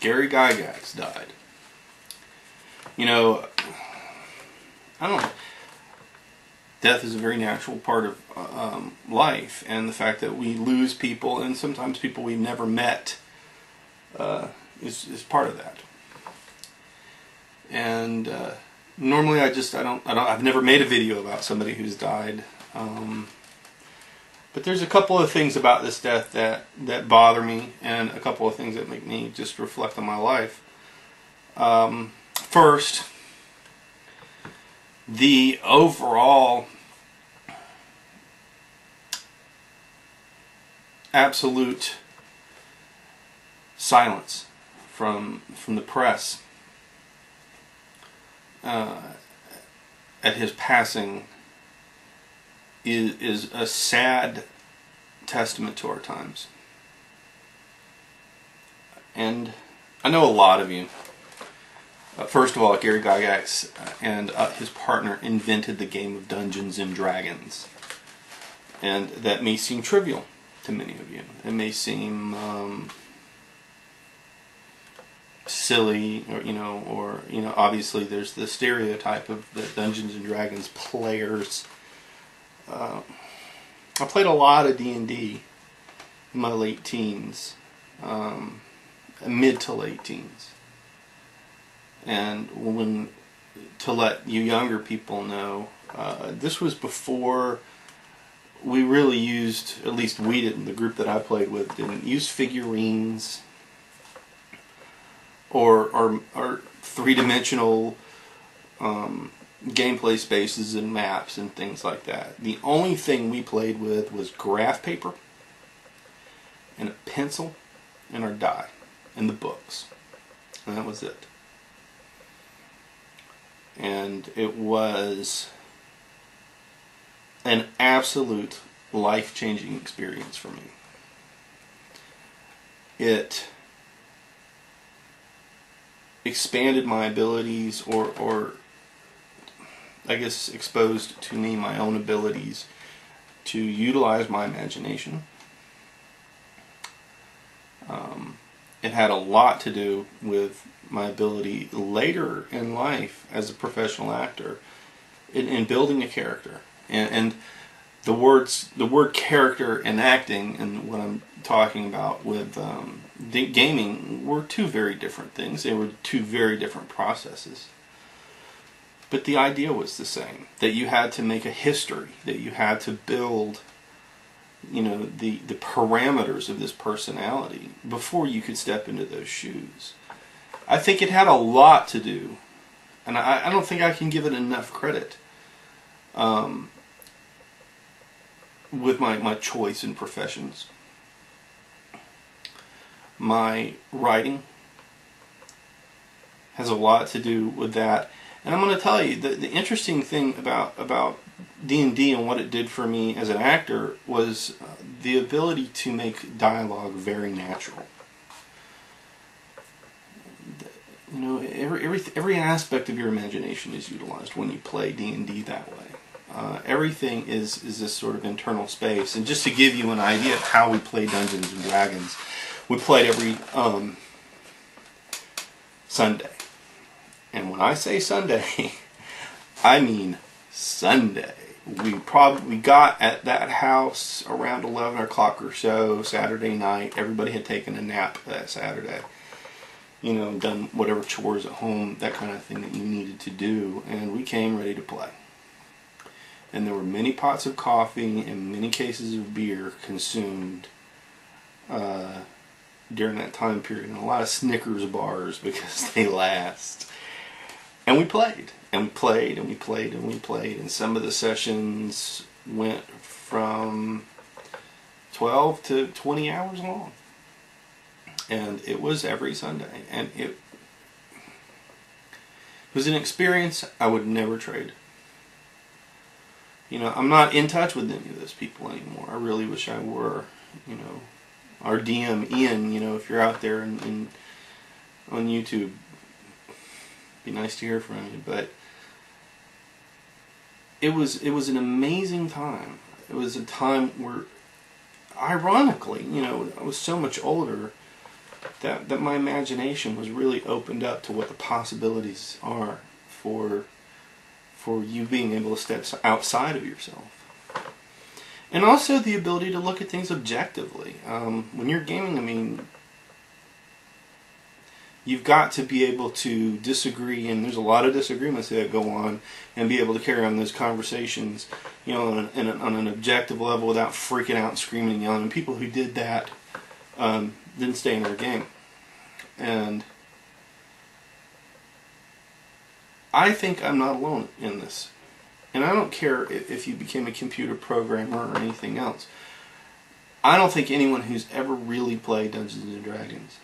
Gary Gygax died. You know, I don't know. Death is a very natural part of life, and the fact that we lose people, and sometimes people we've never met, is part of that. And normally, I've never made a video about somebody who's died. But there's a couple of things about this death that bother me, and a couple of things that make me just reflect on my life. First, the overall absolute silence from the press at his passing is a sad testament to our times. And I know a lot of you. First of all, Gary Gygax and his partner invented the game of Dungeons and Dragons. And that may seem trivial to many of you. It may seem silly, or obviously there's the stereotype of the Dungeons and Dragons players. I played a lot of D&D in my late teens, mid to late teens. And to let you younger people know, this was before we really used, at least we didn't, the group that I played with didn't use figurines or three-dimensional gameplay spaces and maps and things like that. The only thing we played with was graph paper and a pencil and our die and the books. And that was it. And it was an absolute life-changing experience for me. It expanded my abilities, or I guess exposed to me my own abilities to utilize my imagination. It had a lot to do with my ability later in life as a professional actor in building a character. And the word character and acting, and what I'm talking about with gaming, were two very different things. They were two very different processes. But the idea was the same, that you had to make a history, that you had to build, the parameters of this personality before you could step into those shoes. I think it had a lot to do, and I don't think I can give it enough credit, with my choice in professions. My writing has a lot to do with that. And I'm going to tell you, the interesting thing about D&D and what it did for me as an actor was the ability to make dialogue very natural. Every aspect of your imagination is utilized when you play D&D that way. Everything is this sort of internal space. And just to give you an idea of how we play Dungeons and Dragons, we played every Sunday. And when I say Sunday, I mean Sunday. We got at that house around 11 o'clock or so Saturday night. Everybody had taken a nap that Saturday. Done whatever chores at home, that kind of thing that you needed to do. And we came ready to play. And there were many pots of coffee and many cases of beer consumed during that time period. And a lot of Snickers bars because they last. And we played, and we played, and we played, and we played, and some of the sessions went from 12 to 20 hours long. And it was every Sunday, and it was an experience I would never trade. I'm not in touch with any of those people anymore. I really wish I were. Our DM, Ian, if you're out there on YouTube, be nice to hear from you. But it was an amazing time. It was a time where, ironically, I was so much older that my imagination was really opened up to what the possibilities are for you being able to step outside of yourself. And also the ability to look at things objectively. When you're gaming, I mean, you've got to be able to disagree, and there's a lot of disagreements that go on, and be able to carry on those conversations, you know, on an objective level without freaking out and screaming and yelling. And people who did that didn't stay in their game. And I think I'm not alone in this. And I don't care if you became a computer programmer or anything else. I don't think anyone who's ever really played Dungeons and Dragons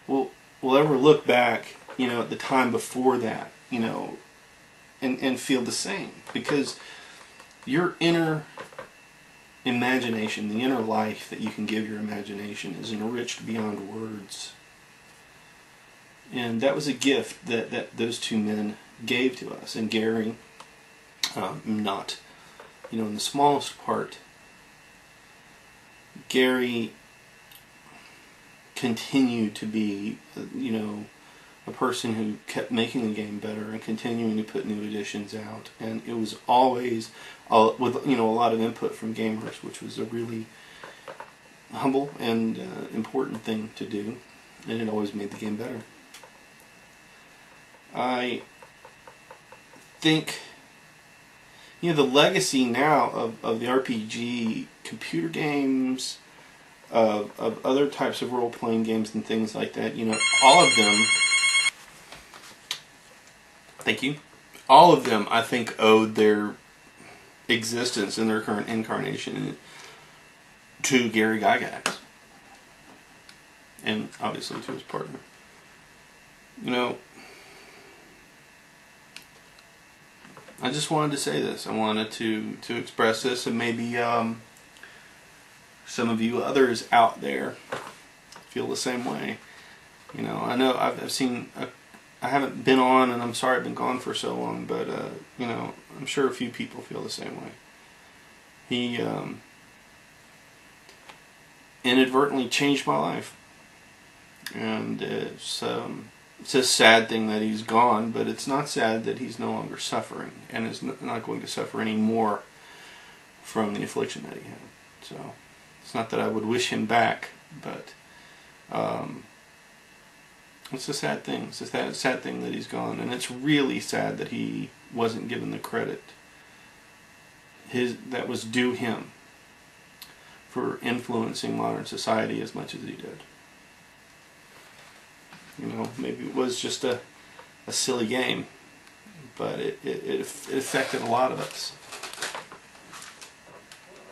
will ever look back, you know, at the time before that, you know, and feel the same. Because your inner imagination, the inner life that you can give your imagination, is enriched beyond words. And that was a gift that those two men gave to us. And Gary, not, you know, in the smallest part, Gary continued to be, you know, a person who kept making the game better and continuing to put new editions out. And it was always with, you know, a lot of input from gamers, which was a really humble and important thing to do. And it always made the game better. I think, you know, the legacy now of the RPG computer games, of other types of role-playing games and things like that, you know, all of them, thank you, all of them, I think, owed their existence in their current incarnation to Gary Gygax. And obviously to his partner. You know, I just wanted to say this. I wanted to express this, and maybe some of you others out there feel the same way. You know, I know I've seen, I haven't been on, and I'm sorry I've been gone for so long, but, you know, I'm sure a few people feel the same way. He inadvertently changed my life. And it's a sad thing that he's gone, but it's not sad that he's no longer suffering, and is not going to suffer any more from the affliction that he had. So it's not that I would wish him back, but it's a sad thing. It's a sad thing that he's gone, and it's really sad that he wasn't given the credit that was due him for influencing modern society as much as he did. You know, maybe it was just a silly game, but it affected a lot of us.